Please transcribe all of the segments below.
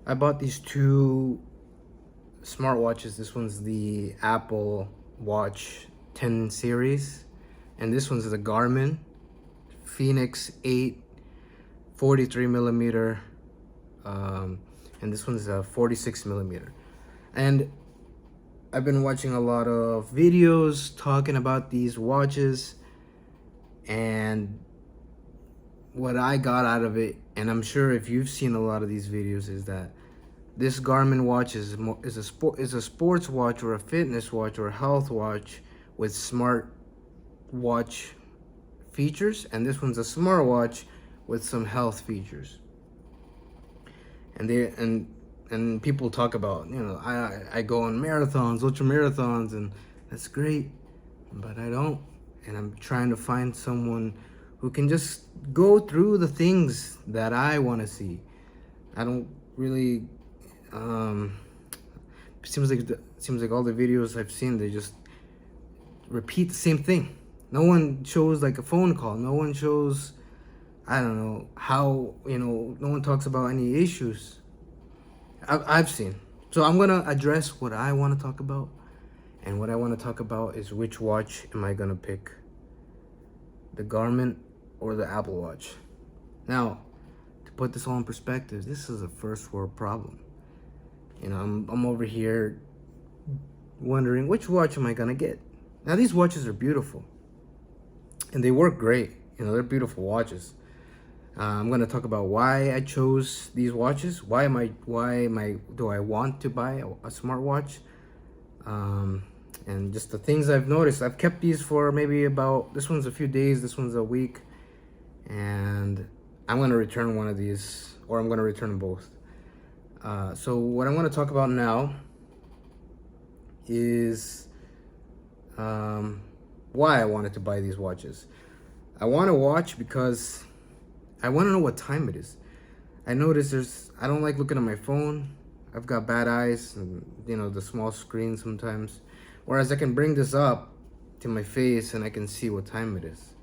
I bought these two smartwatches. This one's the Apple Watch 10 series, and this one's the Garmin Fenix 8 43 millimeter, and this one's a 46 millimeter. And I've been watching a lot of videos talking about these watches, and what I got out of it, and I'm sure if you've seen a lot of these videos, is that this Garmin watch is a sports watch or a fitness watch or a health watch with smart watch features, and this one's a smartwatch with some health features. And and people talk about, I go on marathons, ultra marathons, and that's great, but I don't. And I'm trying to find someone who can just go through the things that I want to see. I don't really. Seems like all the videos I've seen, they just repeat the same thing. No one shows like a phone call. No one shows, I don't know how, no one talks about any issues I've seen. So I'm gonna address what I want to talk about, and what I want to talk about is which watch am I gonna pick, the Garmin or the Apple Watch. Now, to put this all in perspective, this is a first world problem. I'm over here wondering which watch am I gonna get. Now these watches are beautiful, and they work great. They're beautiful watches. I'm gonna talk about why I chose these watches. Do I want to buy a smartwatch? And just the things I've noticed. I've kept these for maybe about, this one's a few days, this one's a week, and I'm gonna return one of these, or I'm gonna return both. So what I'm gonna talk about now is why I wanted to buy these watches. I want to watch because I want to know what time it is. I notice I don't like looking at my phone. I've got bad eyes and, the small screen sometimes. Whereas I can bring this up to my face and I can see what time it is.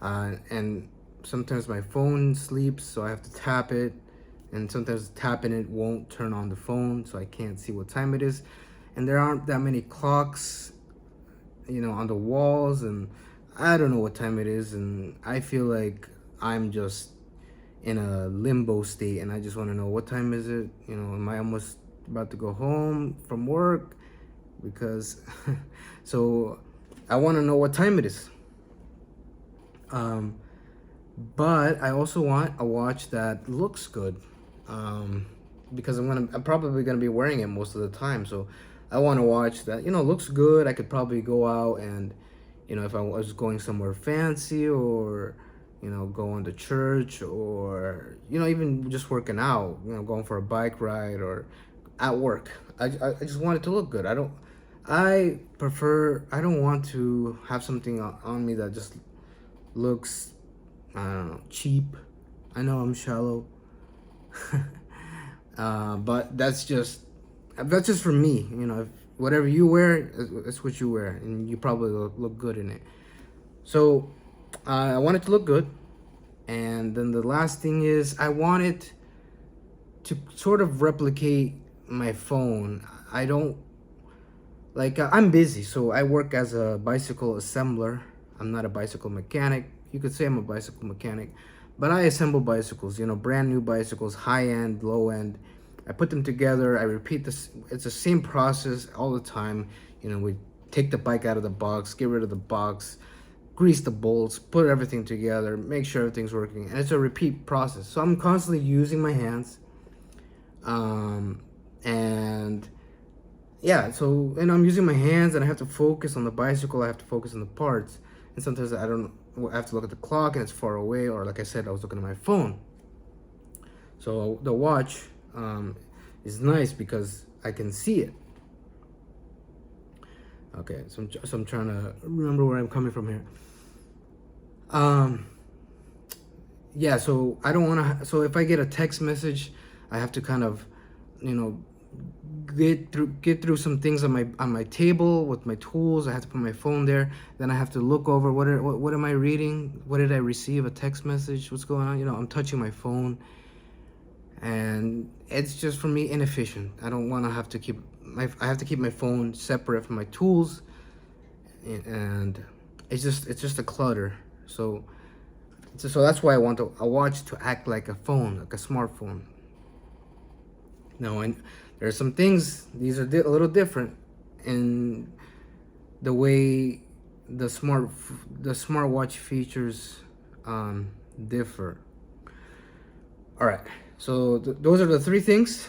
And sometimes my phone sleeps, so I have to tap it. And sometimes tapping it won't turn on the phone, so I can't see what time it is. And there aren't that many clocks, on the walls, and I don't know what time it is. And I feel like I'm just in a limbo state, and I just want to know, what time is it? Am I almost about to go home from work? Because so I want to know what time it is. But I also want a watch that looks good, because I'm probably gonna be wearing it most of the time. So I want a watch that looks good. I could probably go out and, if I was going somewhere fancy, or going to church, or even just working out, going for a bike ride, or at work. I just want it to look good. I don't want to have something on me that just looks, I don't know, cheap. I know I'm shallow. But that's just for me. If whatever you wear, that's what you wear, and you probably look good in it. So I want it to look good. And then the last thing is, I want it to sort of replicate my phone. I don't like, I'm busy, so I work as a bicycle assembler. I'm not a bicycle mechanic. You could say I'm a bicycle mechanic, but I assemble bicycles, brand new bicycles, high end, low end. I put them together. I repeat this. It's the same process all the time. We take the bike out of the box, get rid of the box, grease the bolts, put everything together, make sure everything's working. And it's a repeat process. So I'm constantly using my hands. And yeah, so, I'm using my hands, and I have to focus on the bicycle. I have to focus on the parts. And sometimes I have to look at the clock and it's far away, or like I said, I was looking at my phone. So the watch is nice because I can see it. Okay, so I'm trying to remember where I'm coming from here. Yeah, so I don't want to. So if I get a text message, I have to kind of, get through some things on my table with my tools. I have to put my phone there. Then I have to look over what am I reading? What did I receive? A text message? What's going on? I'm touching my phone. and it's just for me inefficient. I don't want to have to keep I have to keep my phone separate from my tools, and it's just a clutter. So that's why I want a watch to act like a phone, like a smartphone. Now, and there are some things, these are a little different in the way the smartwatch features differ. All right, so those are the three things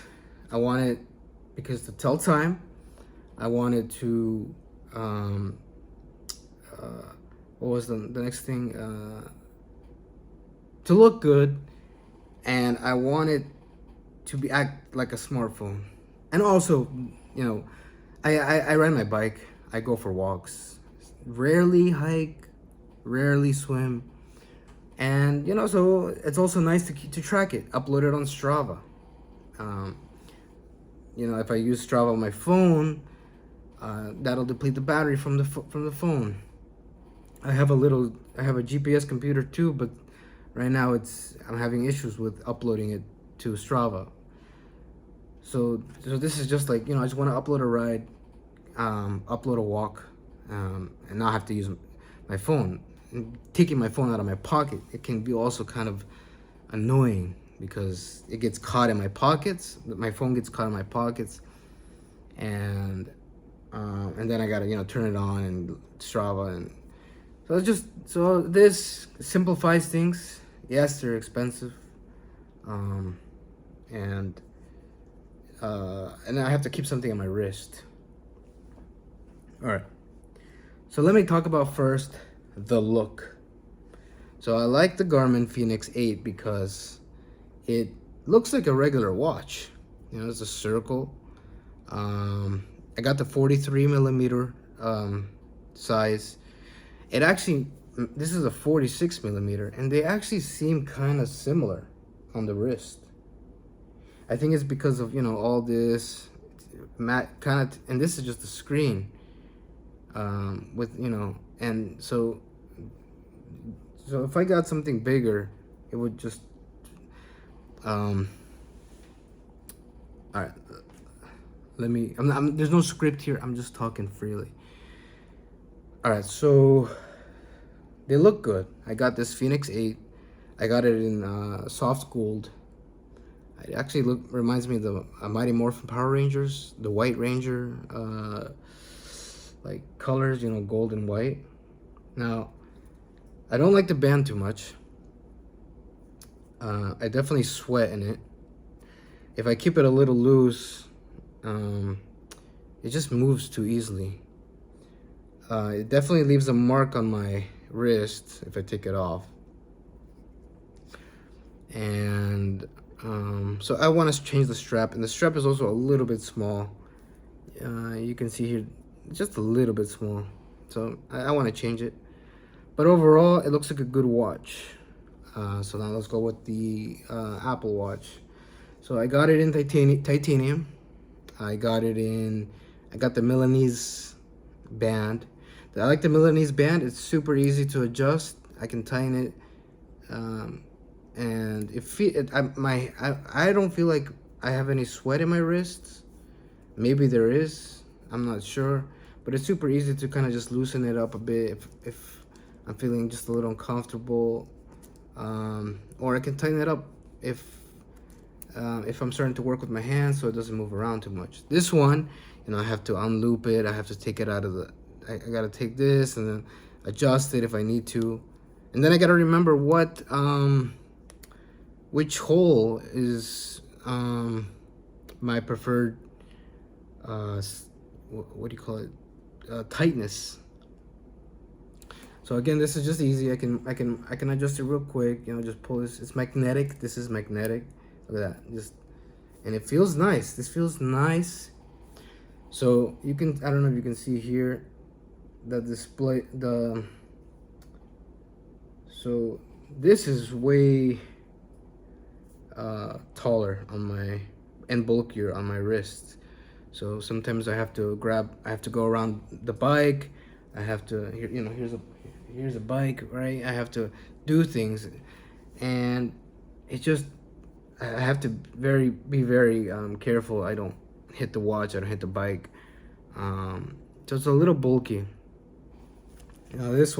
I wanted, because to tell time, I wanted to what was the next thing, to look good, and I wanted to be act like a smartphone. And also, you know, I ride my bike, I go for walks, rarely hike, rarely swim, and so it's also nice to track it, upload it on Strava. um, if I use Strava on my phone, that'll deplete the battery from the phone. I have a GPS computer too, but right now I'm having issues with uploading it to Strava. So this is just like, I just want to upload a ride, upload a walk, and not have to use my phone. And taking my phone out of my pocket, it can be also kind of annoying because it gets caught in my pockets. My phone gets caught in my pockets, and then I gotta turn it on and Strava, and so this simplifies things. Yes, they're expensive, and I have to keep something on my wrist. All right, so let me talk about first the look. So I like the Garmin Fenix 8 because it looks like a regular watch. It's a circle. I got the 43 millimeter size. This is a 46 millimeter, and they actually seem kind of similar on the wrist. I think it's because of all this matte kind of, and this is just a screen, with and so if I got something bigger, it would just all right. There's no script here. I'm just talking freely. All right, so they look good. I got this Fenix 8. I got it in soft gold. It actually reminds me of the Mighty Morphin Power Rangers, the White Ranger, like colors, gold and white. Now, I don't like the band too much. I definitely sweat in it. If I keep it a little loose, it just moves too easily. It definitely leaves a mark on my wrist if I take it off. And so I want to change the strap, and the strap is also a little bit small. You can see here, just a little bit small. So I want to change it. But overall, it looks like a good watch. So now let's go with the Apple Watch. So I got it in titanium. I got the Milanese band. I like the Milanese band. It's super easy to adjust. I can tighten it, and I don't feel like I have any sweat in my wrists. Maybe there is. I'm not sure, but it's super easy to kind of just loosen it up a bit if I'm feeling just a little uncomfortable, or I can tighten it up if I'm starting to work with my hands so it doesn't move around too much. This one, I have to unloop it. I have to take it out of I gotta take this and then adjust it if I need to. And then I gotta remember which hole is my preferred, what do you call it, tightness. So again, this is just easy. I can adjust it real quick. Just pull this. It's magnetic. This is magnetic. Look at that. And it feels nice. This feels nice. So I don't know if you can see here, the display, so this is way taller and bulkier on my wrist. So sometimes I have to go around the bike. I have to, here's a bike, right? I have to do things, and it just, I have to be very careful. I don't hit the watch. I don't hit the bike. So it's a little bulky. Now this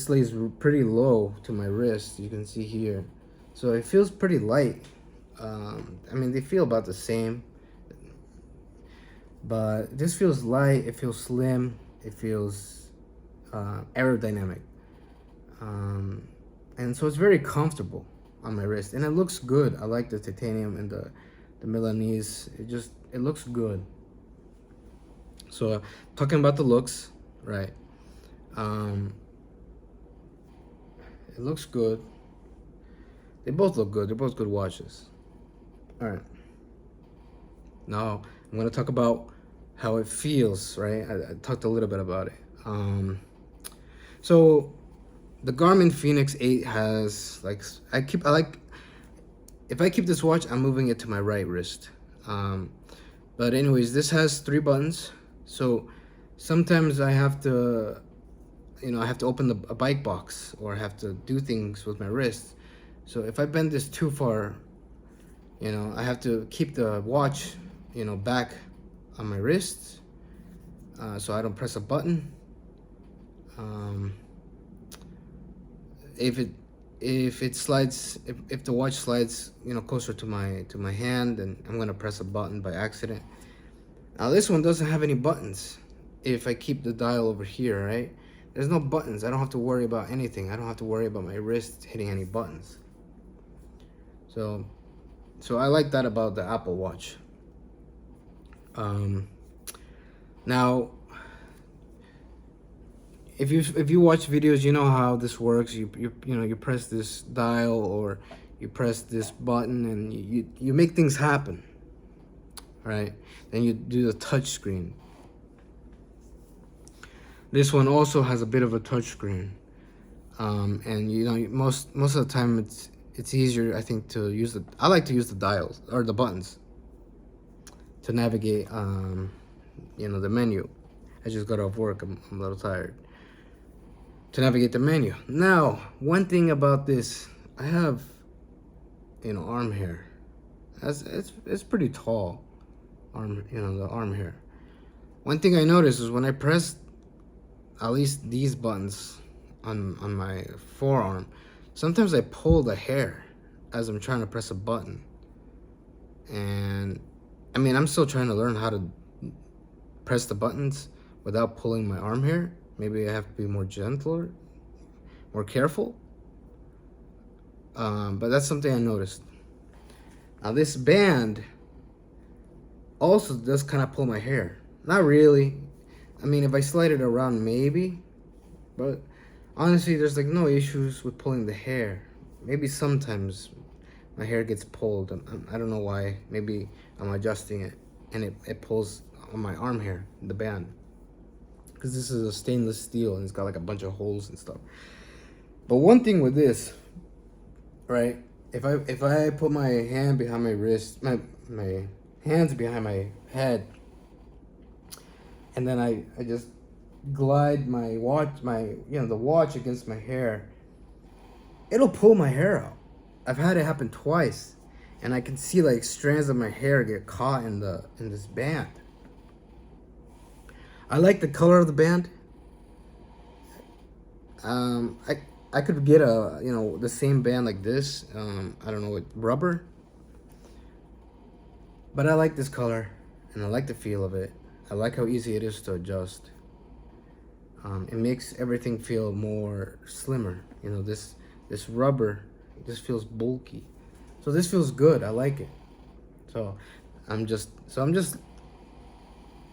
lays pretty low to my wrist. You can see here, so it feels pretty light. I mean, they feel about the same, but this feels light. It feels slim. It feels aerodynamic, and so it's very comfortable on my wrist, and it looks good. I like the titanium and the Milanese. It looks good. So talking about the looks, right? It looks good. They both look good. They're both good watches. All right. Now I'm gonna talk about how it feels. Right. I talked a little bit about it. So the Garmin Fenix 8 has like if I keep this watch, I'm moving it to my right wrist. But anyways, this has 3 buttons. So sometimes I have to, I have to open a bike box, or I have to do things with my wrist. So if I bend this too far, I have to keep the watch, back on my wrist, so I don't press a button. If it slides, if the watch slides, closer to my hand, then I'm gonna press a button by accident. Now this one doesn't have any buttons. If I keep the dial over here, right? There's no buttons. I don't have to worry about anything. I don't have to worry about my wrist hitting any buttons. So I like that about the Apple Watch. Now, if you watch videos, you know how this works. You press this dial, or you press this button, and you make things happen, right? Then you do the touch screen. This one also has a bit of a touch screen, and most of the time it's easier, I think, to use I like to use the dials or the buttons to navigate the menu. I just got off work. I'm a little tired. To navigate the menu. Now, one thing about this, I have arm hair. It's pretty tall. The arm hair. One thing I noticed is when I press at least these buttons on my forearm, sometimes I pull the hair as I'm trying to press a button. And I mean, I'm still trying to learn how to press the buttons without pulling my arm hair. Maybe I have to be more gentler, more careful. But that's something I noticed. Now this band also does kind of pull my hair. Not really. I mean, if I slide it around, maybe. But honestly, there's like no issues with pulling the hair. Maybe sometimes my hair gets pulled. I don't know why. Maybe I'm adjusting it, and it pulls on my arm hair, the band. Because this is a stainless steel, and it's got like a bunch of holes and stuff. But one thing with this, right? If I put my hand behind my wrist, my hands behind my head, and then I just glide my watch, the watch against my hair, it'll pull my hair out. I've had it happen twice, and I can see like strands of my hair get caught in this band. I like the color of the band. I could get the same band like this. I don't know, with rubber. But I like this color, and I like the feel of it. I like how easy it is to adjust. It makes everything feel more slimmer. This rubber just feels bulky. So this feels good. I like it.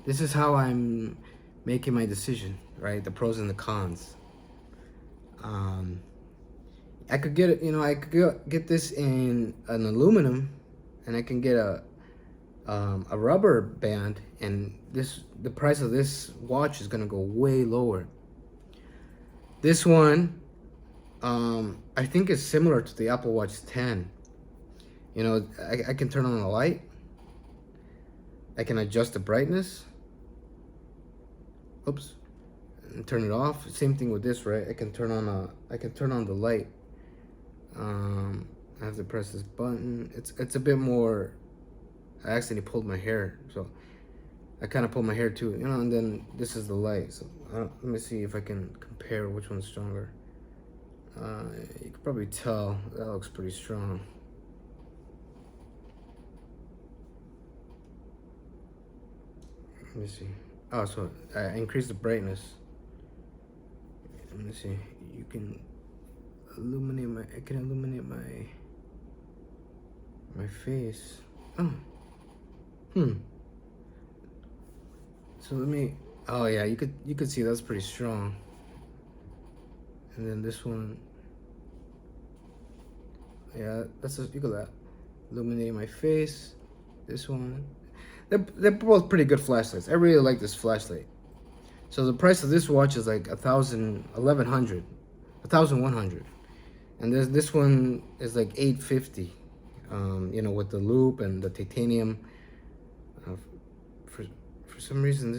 This is how I'm making my decision, right? The pros and the cons. I could get it, I could get this in an aluminum, and I can get a rubber band, and the price of this watch is gonna go way lower. This one, I think is similar to the Apple Watch 10. I can turn on the light. I can adjust the brightness. Oops, and turn it off. Same thing with this, right? I can turn on the light, and I have to press this button. It's a bit more. I accidentally pulled my hair, so I kind of pulled my hair too, you know. And then this is the light. So let me see if I can compare which one's stronger. You can probably tell that looks pretty strong. Let me see. Oh, so I increased the brightness. Let me see. You can illuminate my. I can illuminate my face. Oh. So let me. Oh yeah, you could see that's pretty strong. And then this one. Yeah, that's just, you got illuminate my face. This one. They're both pretty good flashlights. I really like this flashlight. So the price of this watch is like 1,100, and this one is like 850. You know, with the loop and the titanium. For some reason,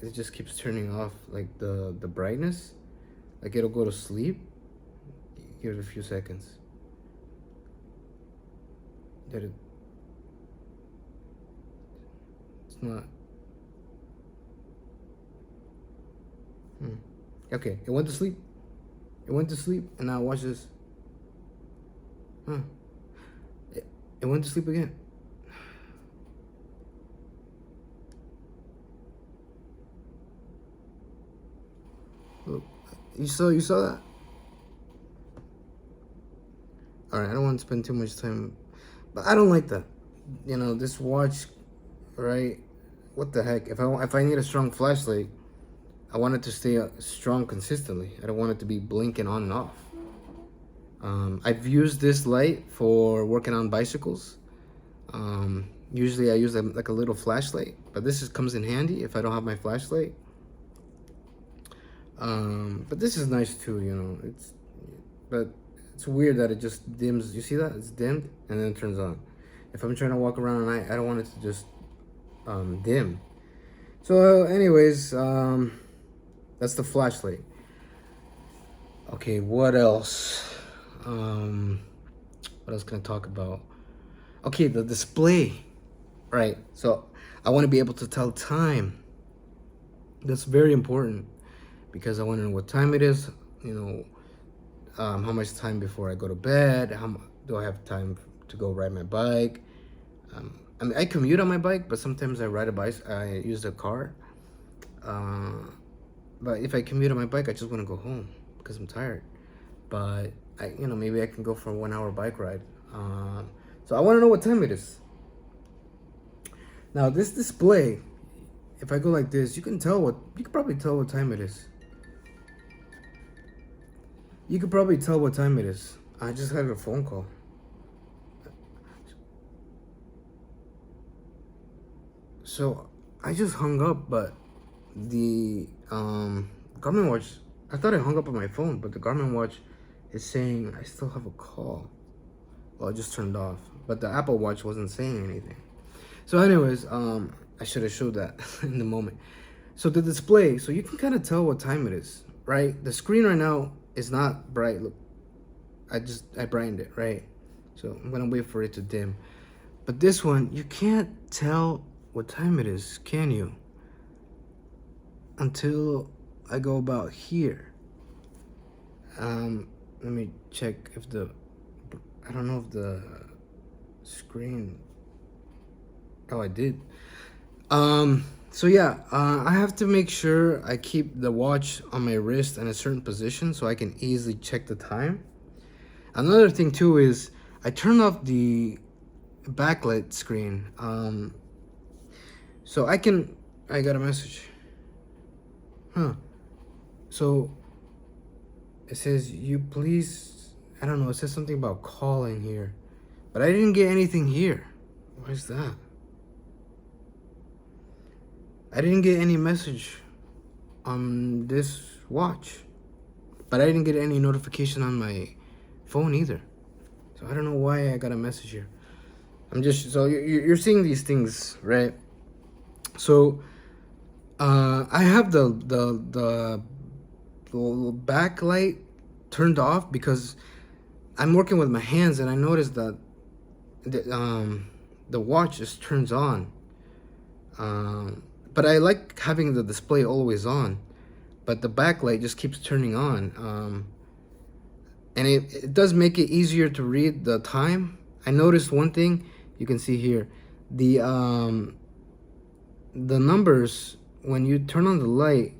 it just keeps turning off, like the brightness. Like it'll go to sleep. Give it a few seconds. Did it? It's not. Okay, it went to sleep. It went to sleep, and now watch this. It went to sleep again. Look, you saw that? All right, I don't want to spend too much time, but I don't like that. You know, this watch, right? What the heck? If I need a strong flashlight, I want it to stay strong consistently. I don't want it to be blinking on and off. I've used this light for working on bicycles. Usually I use like a little flashlight, but this comes in handy if I don't have my flashlight. But this is nice too, you know. But it's weird that it just dims. You see that? It's dimmed and then it turns on. If I'm trying to walk around at night, I don't want it to just dim. So anyways, that's the flashlight. Okay, what else? What else can I talk about? Okay, the display. Right, so I want to be able to tell time. That's very important because I want to know what time it is, you know, how much time before I go to bed, how do I have time to go ride my bike. I mean, I commute on my bike, but sometimes I ride a bike, I use a car. But if I commute on my bike, I just want to go home because I'm tired. But you know, maybe I can go for a 1 hour bike ride. So I want to know what time it is. Now this display, if I go like this, you can probably tell what time it is. You could probably tell what time it is. I just had a phone call. So I just hung up, but the Garmin watch, I thought I hung up on my phone, but the Garmin watch is saying I still have a call. Well, it just turned off, but the Apple Watch wasn't saying anything. So anyways, I should have showed that in the moment. So the display, so you can kind of tell what time it is, right? The screen right now is not bright. Look, I brightened it, right? So I'm gonna wait for it to dim. But this one, you can't tell what time it is, can you? Until I go about here. Let me check if I don't know if the screen. Oh, I did. So yeah, I have to make sure I keep the watch on my wrist in a certain position so I can easily check the time. Another thing too is I turned off the backlight screen. So I got a message. So it says you please, I don't know, it says something about calling here, but I didn't get anything here. Why is that? I didn't get any message on this watch, but I didn't get any notification on my phone either. So I don't know why I got a message here. So you're seeing these things, right? So I have the backlight turned off because I'm working with my hands, and I noticed that the watch just turns on. But I like having the display always on, but the backlight just keeps turning on. And it does make it easier to read the time. I noticed one thing you can see here. The numbers, when you turn on the light,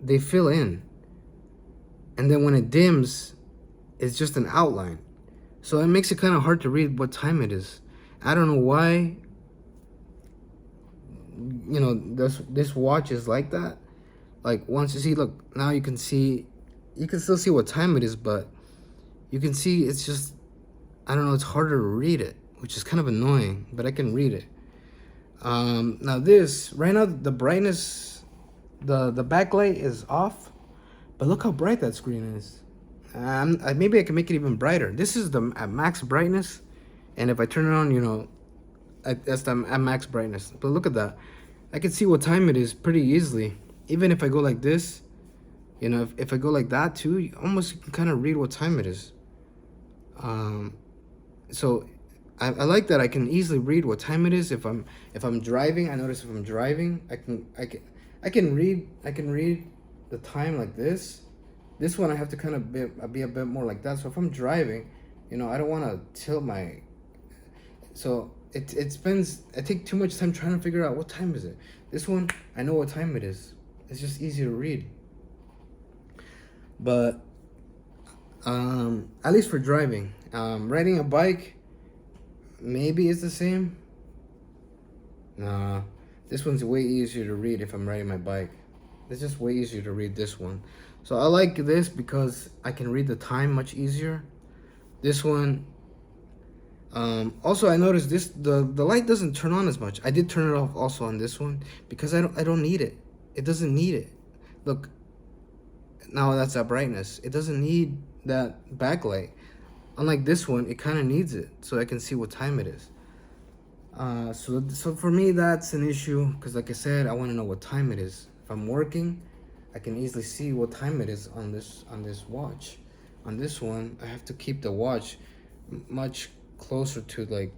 they fill in. And then when it dims, it's just an outline. So it makes it kind of hard to read what time it is. I don't know why, you know, this watch is like that. Like once you see, look, now you can see, you can still see what time it is, but you can see it's just, I don't know, it's harder to read it, which is kind of annoying, but I can read it. Now this, right now the brightness, the backlight is off, but look how bright that screen is. Maybe I can make it even brighter. This is the at max brightness, and if I turn it on, you know, that's the at max brightness. But look at that. I can see what time it is pretty easily. Even if I go like this, you know, if I go like that too, you almost can kind of read what time it is. So I like that I can easily read what time it is. If I'm driving, I notice if I'm driving, I can read the time like this. This one I have to kind of be a bit more like that. So if I'm driving, you know, I don't want to tilt my. So I take too much time trying to figure out what time is it. This one, I know what time it is. It's just easy to read. But at least for driving, riding a bike, maybe it's the same. Nah, this one's way easier to read if I'm riding my bike. It's just way easier to read this one. So I like this because I can read the time much easier. This one, also I noticed this, the light doesn't turn on as much. I did turn it off also on this one because I don't need it. It doesn't need it. Look, now that's that brightness. It doesn't need that backlight. Unlike this one, it kind of needs it so I can see what time it is. So for me, that's an issue because, like I said, I want to know what time it is. If I'm working, I can easily see what time it is on this watch. On this one, I have to keep the watch much closer to the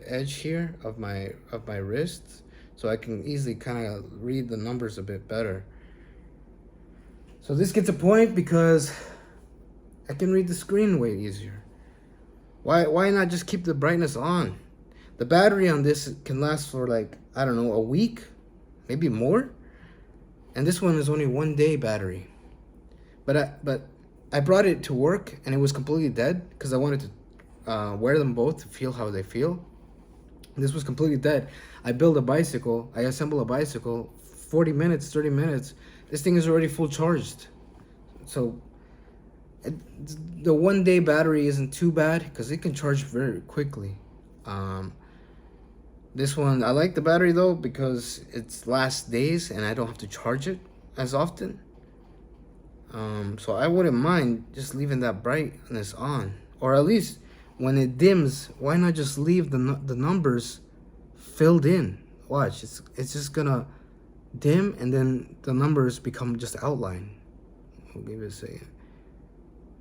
edge here of my wrist, so I can easily kind of read the numbers a bit better. So this gets a point because I can read the screen way easier. Why not just keep the brightness on? The battery on this can last for like, I don't know, a week, maybe more. And this one is only 1 day battery. But I brought it to work and it was completely dead because I wanted to wear them both to feel how they feel. This was completely dead. I built a bicycle, I assembled a bicycle, 40 minutes, 30 minutes. This thing is already full charged. So the 1 day battery isn't too bad because it can charge very quickly. This one, I like the battery though because it's lasts days and I don't have to charge it as often. So I wouldn't mind just leaving that brightness on, or at least when it dims, why not just leave the numbers filled in? Watch, it's just gonna dim and then the numbers become just outline. I'll give it a second.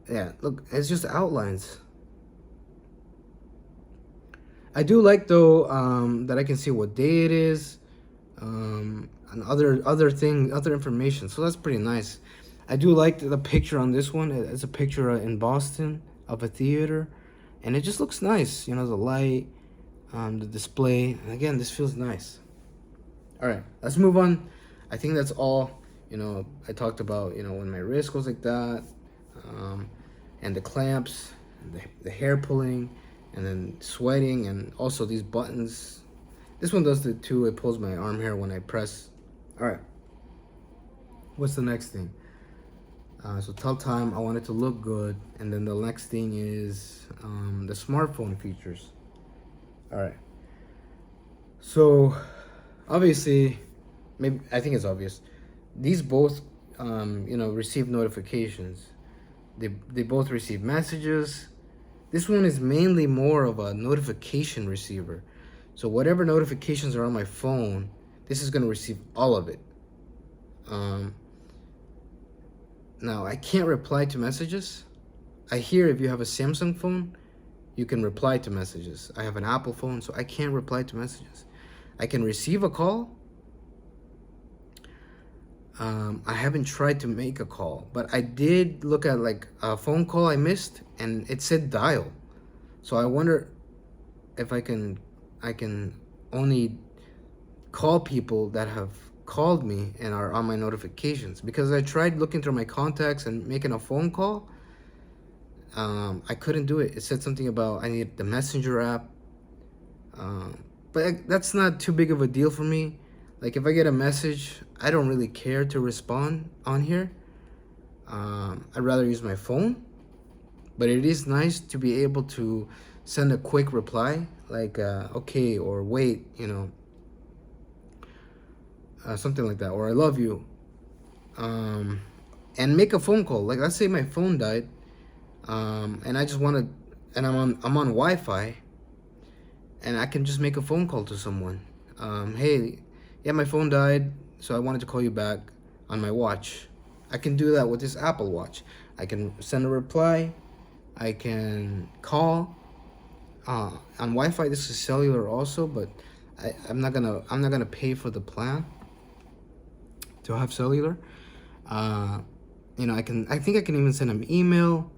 Yeah, look, it's just outlines. I do like though that I can see what day it is, and other information. So that's pretty nice. I do like the picture on this one. It's a picture in Boston of a theater, and it just looks nice. You know, the light, the display. And again, this feels nice. All right, let's move on. I think that's all. You know, I talked about, you know, when my wrist goes like that, and the clamps, and the hair pulling, and then sweating, and also these buttons. This one does it too. It pulls my arm hair when I press. All right. What's the next thing? So tell time, I want it to look good. And then the next thing is the smartphone features. All right. So obviously, maybe I think it's obvious. These both, you know, receive notifications. They both receive messages. This one is mainly more of a notification receiver. So whatever notifications are on my phone, this is going to receive all of it. Now, I can't reply to messages, I hear if you have a Samsung phone, you can reply to messages. I have an Apple phone, so I can't reply to messages. I can receive a call. I haven't tried to make a call, but I did look at like a phone call I missed, and it said dial. So I wonder if I can only call people that have called me and are on my notifications, because I tried looking through my contacts and making a phone call. I couldn't do it. It said something about I need the Messenger app. But that's not too big of a deal for me. Like if I get a message, I don't really care to respond on here. I'd rather use my phone. But it is nice to be able to send a quick reply, like okay, or wait, something like that, or I love you, and make a phone call. Like let's say my phone died, and I just want to, and I'm on Wi-Fi, and I can just make a phone call to someone. Hey, yeah, my phone died, so I wanted to call you back on my watch. I can do that with this Apple Watch. I can send a reply. I can call. On Wi-Fi, this is cellular also, but I'm not gonna pay for the plan to have cellular. I think I can even send an email.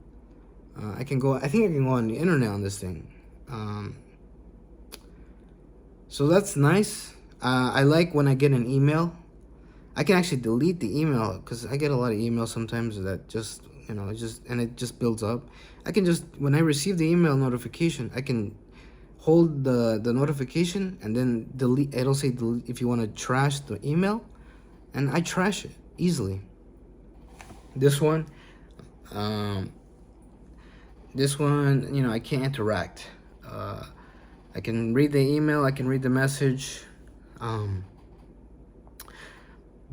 I think I can go on the internet on this thing. So that's nice. I like when I get an email. I can actually delete the email because I get a lot of emails sometimes that just it just builds up. I can just, when I receive the email notification, I can hold the notification and then delete. It'll say delete if you want to trash the email, and I trash it easily. This one, I can't interact. I can read the email, I can read the message, and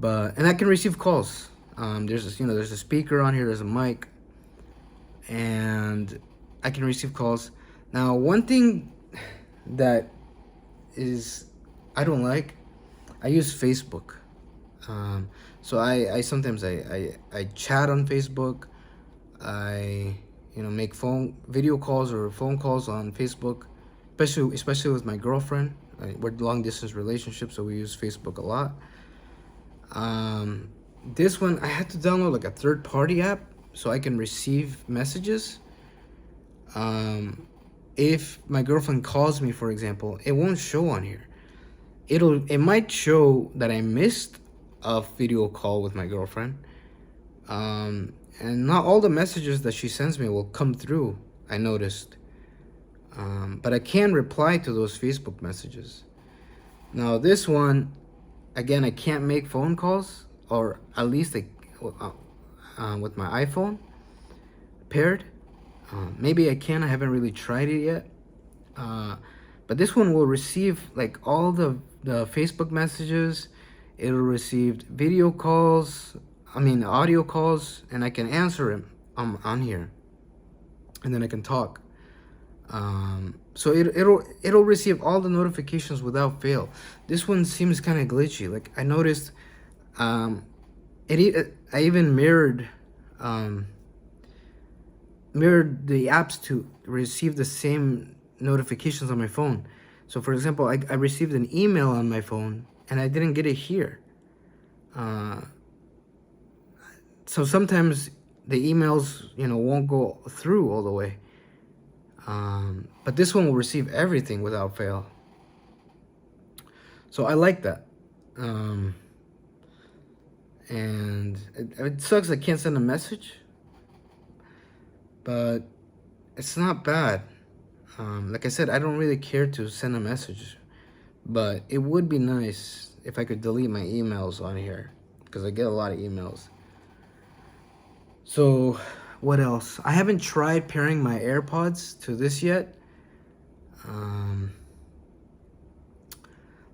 I can receive calls. There's a speaker on here, there's a mic, and I can receive calls. Now, one thing that is I don't like, I use Facebook. So I sometimes I chat on Facebook. I make video calls or phone calls on Facebook, especially with my girlfriend. We're long distance relationship, so we use Facebook a lot. This one I had to download like a third party app so I can receive messages. If my girlfriend calls me, for example, it won't show on here. It might show that I missed a video call with my girlfriend. And not all the messages that she sends me will come through, I noticed. But I can reply to those Facebook messages. Now this one, again, I can't make phone calls, or at least with my iPhone paired. Maybe I can. I haven't really tried it yet. But this one will receive like all the Facebook messages. It'll receive video calls. Audio calls, and I can answer them on here, and then I can talk. So it'll receive all the notifications without fail. This one seems kind of glitchy. Like I noticed, I even mirrored the apps to receive the same notifications on my phone. So for example, I received an email on my phone and I didn't get it here. So sometimes the emails won't go through all the way. But this one will receive everything without fail. So I like that. And it sucks I can't send a message, but it's not bad. Like I said, I don't really care to send a message, but it would be nice if I could delete my emails on here, because I get a lot of emails. So what else? I haven't tried pairing my AirPods to this yet.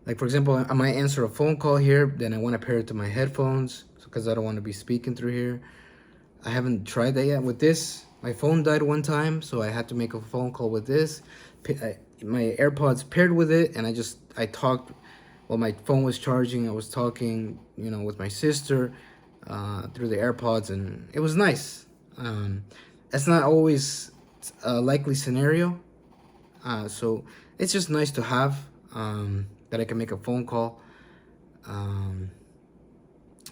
Like for example, I might answer a phone call here, then I want to pair it to my headphones because I don't want to be speaking through here. I haven't tried that yet. With this, my phone died one time, so I had to make a phone call with this. My AirPods paired with it, and I talked while my phone was charging. I was talking, with my sister through the AirPods, and it was nice. it's not always a likely scenario. So it's just nice to have, that I can make a phone call.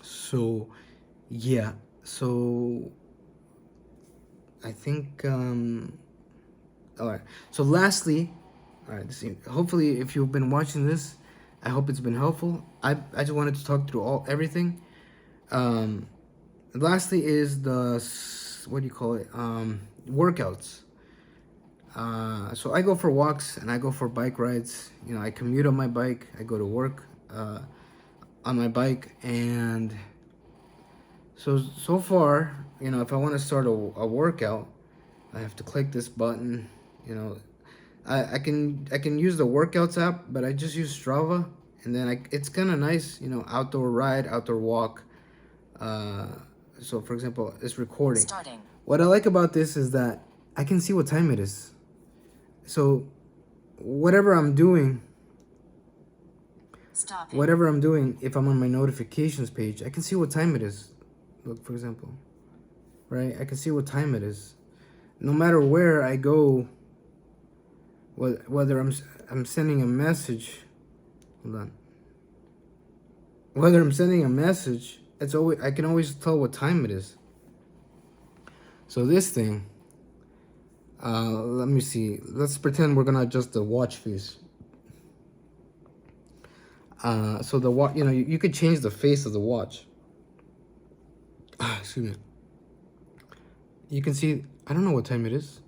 So yeah, so I think, all right. So lastly, all right, hopefully if you've been watching this, I hope it's been helpful. I just wanted to talk through everything. Lastly is what do you call it? Workouts. So I go for walks and I go for bike rides. You know, I commute on my bike. I go to work on my bike, and so far, you know, if I want to start a workout, I have to click this button. You know, I can use the workouts app, but I just use Strava, and then it's kind of nice. You know, outdoor ride, outdoor walk. So for example, it's recording. Starting. What I like about this is that I can see what time it is. So whatever I'm doing, if I'm on my notifications page, I can see what time it is. Look, for example, right? I can see what time it is. No matter where I go, whether I'm sending a message, hold on. Whether I'm sending a message, I can always tell what time it is. So this thing, let me see. Let's pretend we're gonna adjust the watch face. So the watch, you know, you could change the face of the watch. Excuse me. You can see, I don't know what time it is.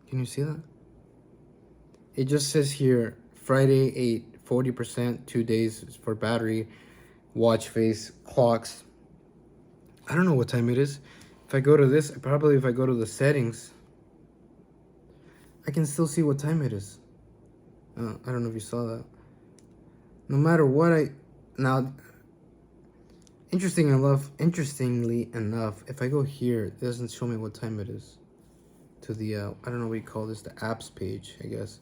Can you see that? It just says here, Friday 8, 40%, 2 days for battery, watch face, clocks. I don't know what time it is. If I go to this, probably if I go to the settings, I can still see what time it is. I don't know if you saw that. No matter what now, interestingly enough, if I go here, it doesn't show me what time it is. To the, I don't know what you call this, the apps page, I guess.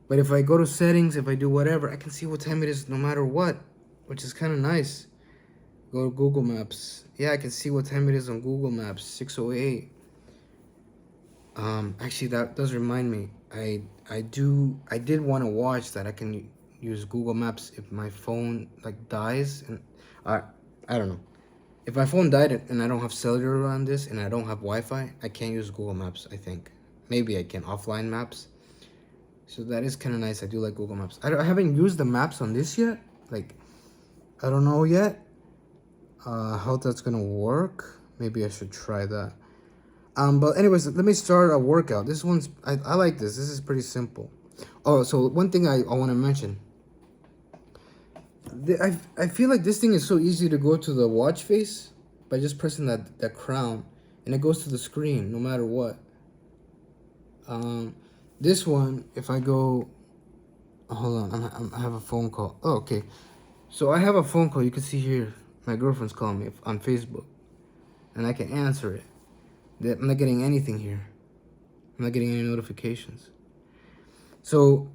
But if I go to settings, if I do whatever, I can see what time it is no matter what, which is kind of nice. Go to Google Maps. Yeah, I can see what time it is on Google Maps, 6:08. Actually, that does remind me. I did want to watch that I can use Google Maps if my phone like dies, and I don't know. If my phone died and I don't have cellular on this and I don't have Wi-Fi, I can't use Google Maps, I think. Maybe I can offline maps. So that is kind of nice. I do like Google Maps. I haven't used the maps on this yet. Like, I don't know yet how that's gonna work. Maybe I should try that. But anyways, let me start a workout. This one's, I like this. This is pretty simple. Oh, so one thing I want to mention. I feel like this thing is so easy to go to the watch face by just pressing that crown, and it goes to the screen no matter what. This one, if I go, hold on, I have a phone call. Oh, okay. So I have a phone call. You can see here, my girlfriend's calling me on Facebook, and I can answer it. I'm not getting anything here. I'm not getting any notifications. So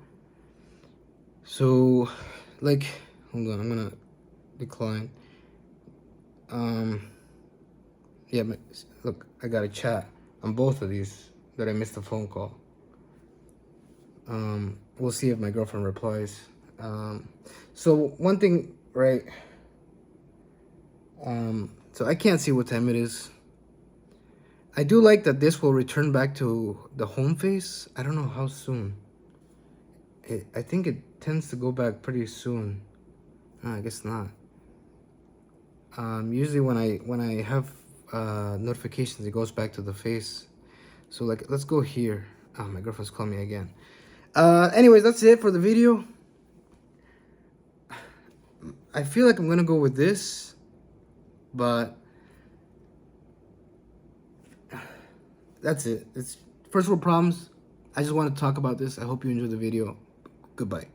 like, hold on, I'm gonna decline. Yeah, look, I got a chat on both of these that I missed a phone call. We'll see if my girlfriend replies. So one thing, right? So I can't see what time it is. I do like that this will return back to the home face. I don't know how soon. I think it tends to go back pretty soon. No, I guess not. Usually when I have notifications, it goes back to the face. So like, let's go here. Oh, my girlfriend's calling me again. Anyways, that's it for the video. I feel like I'm gonna go with this, but that's it. It's first world problems. I just want to talk about this. I hope you enjoyed the video. Goodbye.